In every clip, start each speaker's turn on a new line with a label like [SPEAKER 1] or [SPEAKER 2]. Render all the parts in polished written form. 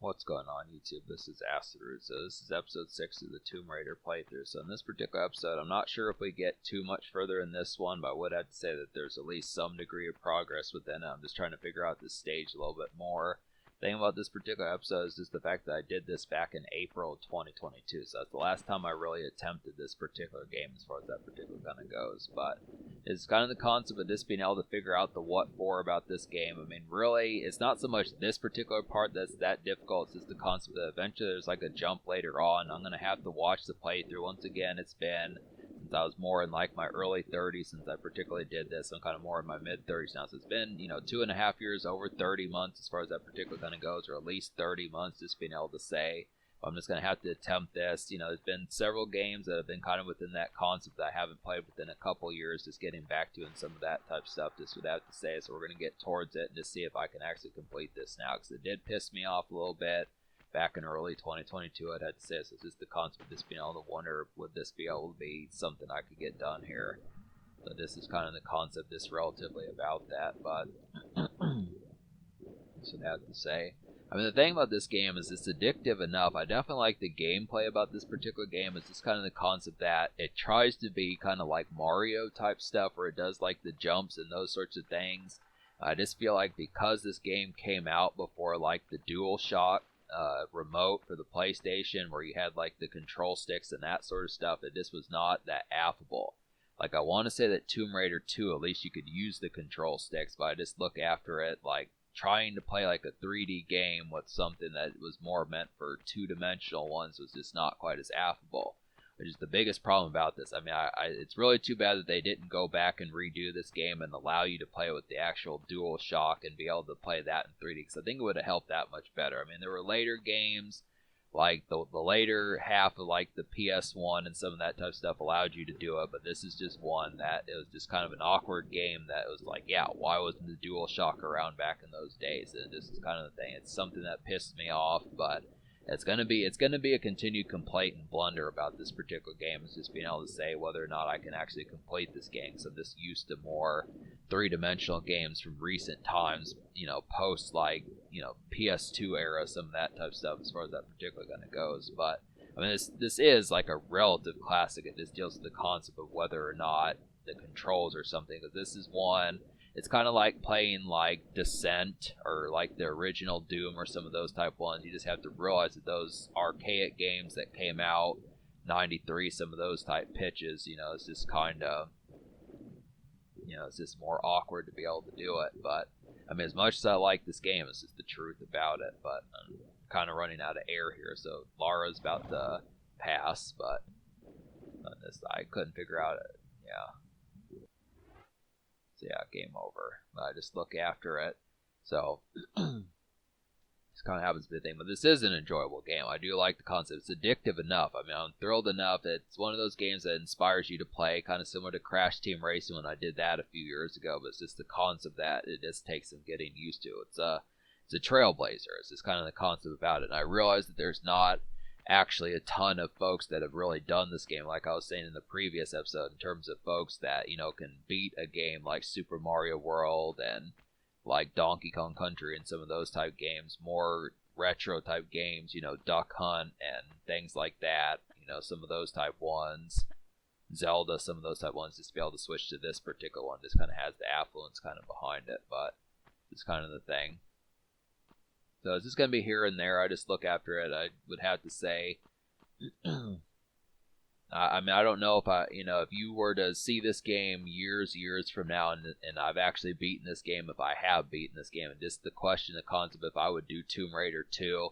[SPEAKER 1] What's going on YouTube? This is Acidoot. So this is episode 6 of the Tomb Raider playthrough. So in this particular episode, I'm not sure if we get too much further in this one, but I would have to say that there's at least some degree of progress within it. I'm just trying to figure out this stage a little bit more. The thing about this particular episode is just the fact that I did this back in April 2022. So that's the last time I really attempted this particular game as far as that particular kind of goes. But it's kind of the concept of just being able to figure out the what for about this game. I mean, really, it's not so much this particular part that's that difficult. It's just the concept that eventually there's like a jump later on. I'm going to have to watch the playthrough. Once again, it's been since I was more in like my early 30s since I particularly did this. I'm kind of more in my mid 30s now. So it's been, 2.5 years, over 30 months as far as that particular kind of goes, or at least 30 months just being able to say. I'm just going to have to attempt this. There's been several games that have been kind of within that concept that I haven't played within a couple years, just getting back to and some of that type of stuff, just would have to say. So we're going to get towards it and just see if I can actually complete this now, because it did piss me off a little bit back in early 2022, I'd have to say. So it's just the concept of just being able to wonder, would this be able to be something I could get done here? So this is kind of the concept, just relatively about that, but that's what I have to say. I mean, the thing about this game is it's addictive enough. I definitely like the gameplay about this particular game. It's just kind of the concept that it tries to be kind of like Mario type stuff, where it does like the jumps and those sorts of things. I just feel like because this game came out before like the DualShock remote for the PlayStation, where you had like the control sticks and that sort of stuff, it just was not that affable. Like, I want to say that Tomb Raider 2, at least you could use the control sticks, but I just look after it like trying to play like a 3D game with something that was more meant for two-dimensional ones was just not quite as affable, which is the biggest problem about this. I mean, it's really too bad that they didn't go back and redo this game and allow you to play with the actual DualShock and be able to play that in 3D, because I think it would have helped that much better. I mean, there were later games, like the later half of like the PS1 and some of that type of stuff allowed you to do it, but this is just one that it was just kind of an awkward game that was like, yeah, why wasn't the DualShock around back in those days? And this is kind of the thing. It's something that pissed me off, but it's gonna be a continued complaint and blunder about this particular game. Is just being able to say whether or not I can actually complete this game. So this used to more three-dimensional games from recent times, post like PS2 era, some of that type of stuff as far as that particular kind of goes. But I mean, this is like a relative classic. It just deals with the concept of whether or not the controls or something. Because this is one. It's kind of like playing like Descent or like the original Doom or some of those type ones. You just have to realize that those archaic games that came out 93, some of those type pitches, it's just kind of, it's just more awkward to be able to do it. But I mean, as much as I like this game, it's just the truth about it. But I'm kind of running out of air here, so Lara's about to pass, but I couldn't figure out it. Yeah. Yeah, game over. I just look after it. So, this kind of happens to be the thing. But this is an enjoyable game. I do like the concept. It's addictive enough. I mean, I'm thrilled enough. It's one of those games that inspires you to play, kind of similar to Crash Team Racing when I did that a few years ago. But it's just the concept that it just takes some getting used to. It's a trailblazer. It's just kind of the concept about it. And I realize that there's not actually a ton of folks that have really done this game, like I was saying in the previous episode, in terms of folks that can beat a game like Super Mario World and like Donkey Kong Country and some of those type games, more retro type games, Duck Hunt and things like that, some of those type ones, Zelda, some of those type ones, just to be able to switch to this particular one just kind of has the affluence kind of behind it. But it's kind of the thing. So it's just going to be here and there. I just look after it. I would have to say, I mean, I don't know if if you were to see this game years from now, and I've actually beaten this game, if I have beaten this game, and just the concept, if I would do Tomb Raider 2,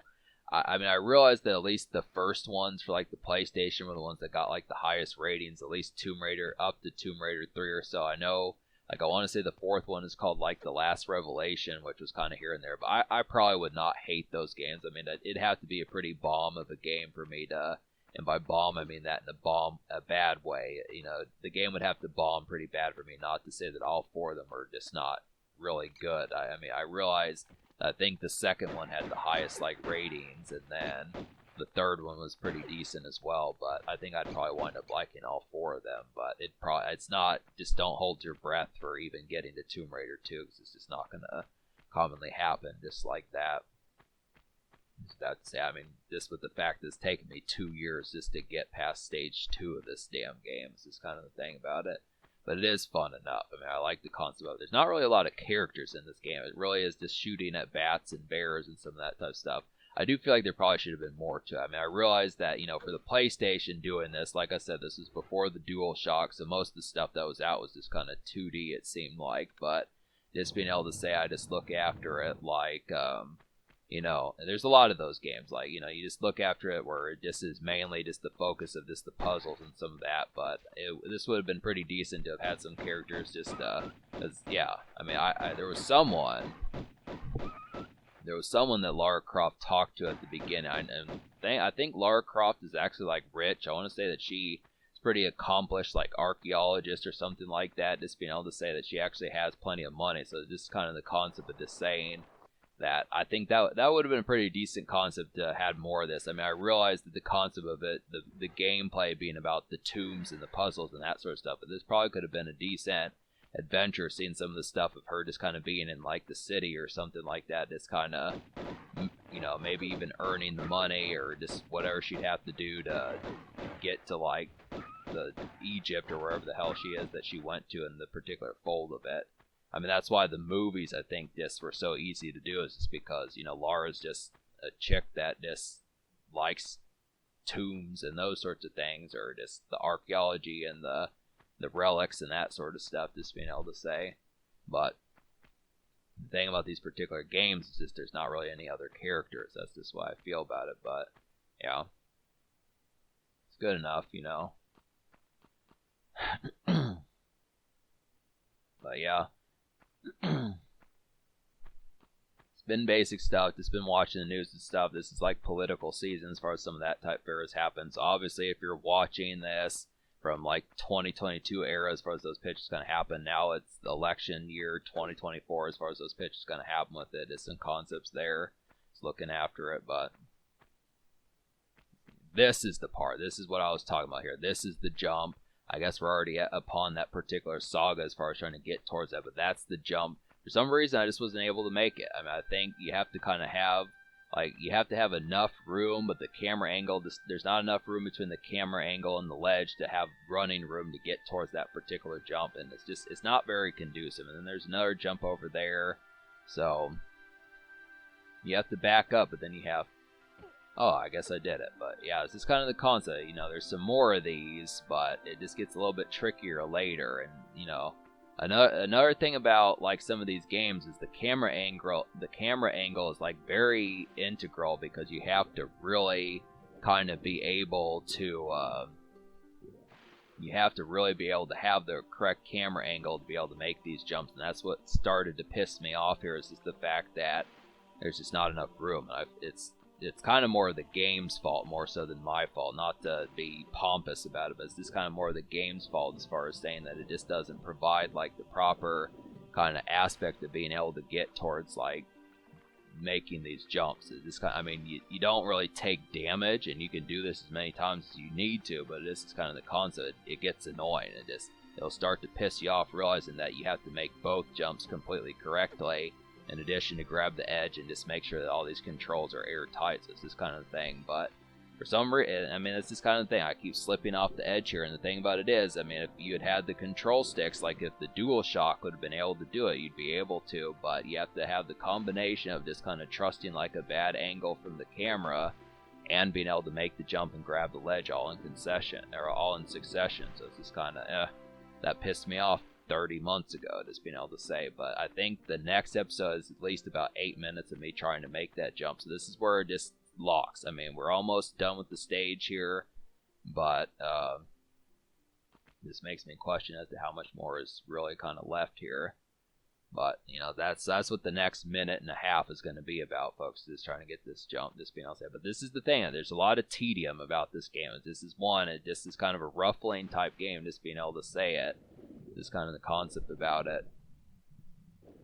[SPEAKER 1] I mean, I realized that at least the first ones for like the PlayStation were the ones that got like the highest ratings, at least Tomb Raider up to Tomb Raider 3 or so. I know. Like, I want to say the fourth one is called, like, The Last Revelation, which was kind of here and there. But I probably would not hate those games. I mean, it'd have to be a pretty bomb of a game for me to... And by bomb, I mean that in a bad way. The game would have to bomb pretty bad for me not to say that all four of them are just not really good. I mean, I realized... I think the second one had the highest, like, ratings, and then... The third one was pretty decent as well, but I think I'd probably wind up liking all four of them. But it's not, just don't hold your breath for even getting to Tomb Raider 2, because it's just not going to commonly happen just like that. That's, I mean, just with the fact that it's taken me 2 years just to get past stage 2 of this damn game is just kind of the thing about it. But it is fun enough. I mean, I like the concept of it. There's not really a lot of characters in this game. It really is just shooting at bats and bears and some of that type of stuff. I do feel like there probably should have been more to it. I mean, I realized that, for the PlayStation doing this, like I said, this was before the DualShock, so most of the stuff that was out was just kind of 2D, it seemed like. But just being able to say I just look after it like, there's a lot of those games, like, you just look after it where it just is mainly just the focus of just the puzzles and some of that, but this would have been pretty decent to have had some characters just, cause, yeah, I mean, there was someone that Lara Croft talked to at the beginning, and I think Lara Croft is actually, like, rich. I want to say that she is pretty accomplished, like, archaeologist or something like that, just being able to say that she actually has plenty of money, so just kind of the concept of just saying that. I think that would have been a pretty decent concept to have more of this. I mean, I realized that the concept of it, the gameplay being about the tombs and the puzzles and that sort of stuff, but this probably could have been a decent adventure, seeing some of the stuff of her just kind of being in, like, the city or something like that, just kind of, maybe even earning the money or just whatever she'd have to do to get to, like, the Egypt or wherever the hell she is that she went to in the particular fold of it. I mean, that's why the movies, I think, just were so easy to do, is just because, Lara's just a chick that just likes tombs and those sorts of things, or just the archaeology and the relics and that sort of stuff, just being able to say. But the thing about these particular games is just there's not really any other characters. That's just why I feel about it, but, yeah. It's good enough, But, yeah. It's been basic stuff. Just been watching the news and stuff. This is like political season as far as some of that type fairs happens. So obviously, if you're watching this from like 2022 era, as far as those pitches going to happen, now it's the election year 2024 as far as those pitches going to happen with it. There's some concepts there. Just looking after it, but this is the part. This is what I was talking about here. This is the jump. I guess we're already upon that particular saga as far as trying to get towards that, but that's the jump. For some reason, I just wasn't able to make it. I mean, I think you have to kind of have, you have to have enough room, but the camera angle, there's not enough room between the camera angle and the ledge to have running room to get towards that particular jump, and it's not very conducive. And then there's another jump over there, so you have to back up, but then you have, oh, I guess I did it. But yeah, this is kind of the concept. There's some more of these, but it just gets a little bit trickier later. And, another thing about, like, some of these games is the camera angle. The camera angle is, like, very integral, because you have to really kind of be able to, you have to really be able to have the correct camera angle to be able to make these jumps. And that's what started to piss me off here, is just the fact that there's just not enough room. It's kind of more of the game's fault, more so than my fault. Not to be pompous about it, but it's just kind of more of the game's fault as far as saying that it just doesn't provide, like, the proper kind of aspect of being able to get towards, like, making these jumps. It's just kind of, I mean, you don't really take damage, and you can do this as many times as you need to, but this is kind of the concept. It gets annoying. It'll start to piss you off, realizing that you have to make both jumps completely correctly, in addition to grab the edge and just make sure that all these controls are airtight. So it's this kind of thing. But for some reason, I mean, it's this kind of thing. I keep slipping off the edge here. And the thing about it is, I mean, if you had the control sticks, like if the DualShock would have been able to do it, you'd be able to. But you have to have the combination of just kind of trusting, like, a bad angle from the camera and being able to make the jump and grab the ledge all in succession. So it's just kind of, that pissed me off 30 months ago, just being able to say. But I think the next episode is at least about 8 minutes of me trying to make that jump. So this is where it just locks. I mean, we're almost done with the stage here, but this makes me question as to how much more is really kind of left here. But, that's what the next minute and a half is going to be about, folks, is trying to get this jump, just being able to say. But this is the thing. There's a lot of tedium about this game. This is one. It just is kind of a ruffling type game, just being able to say it. Is kind of the concept about it.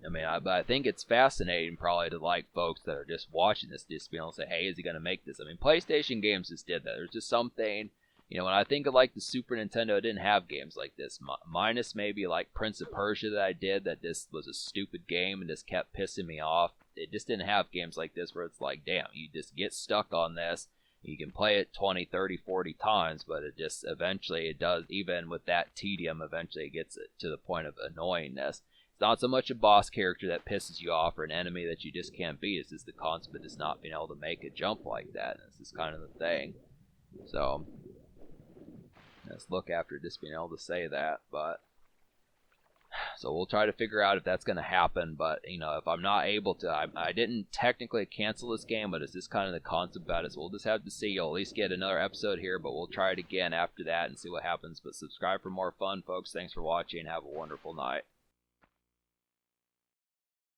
[SPEAKER 1] I mean, but I think it's fascinating probably to, like, folks that are just watching this, just being able to say, hey, is he going to make this? I mean, PlayStation games just did that. There's just something, when I think of, like, the Super Nintendo, it didn't have games like this. Minus maybe, like, Prince of Persia that I did, that just was a stupid game and just kept pissing me off. it just didn't have games like this where it's like, damn, you just get stuck on this. You can play it 20, 30, 40 times, but it just eventually it does, even with that tedium, eventually it gets it to the point of annoyingness. It's not so much a boss character that pisses you off or an enemy that you just can't beat. It's just the concept of just not being able to make a jump like that. And this is kind of the thing. So let's look after just being able to say that. But so we'll try to figure out if that's going to happen. But, you know, if I'm not able to, I didn't technically cancel this game, but it's just kind of the concept about it. So we'll just have to see. You'll at least get another episode here, but we'll try it again after that and see what happens. But subscribe for more fun, folks. Thanks for watching. Have a wonderful night.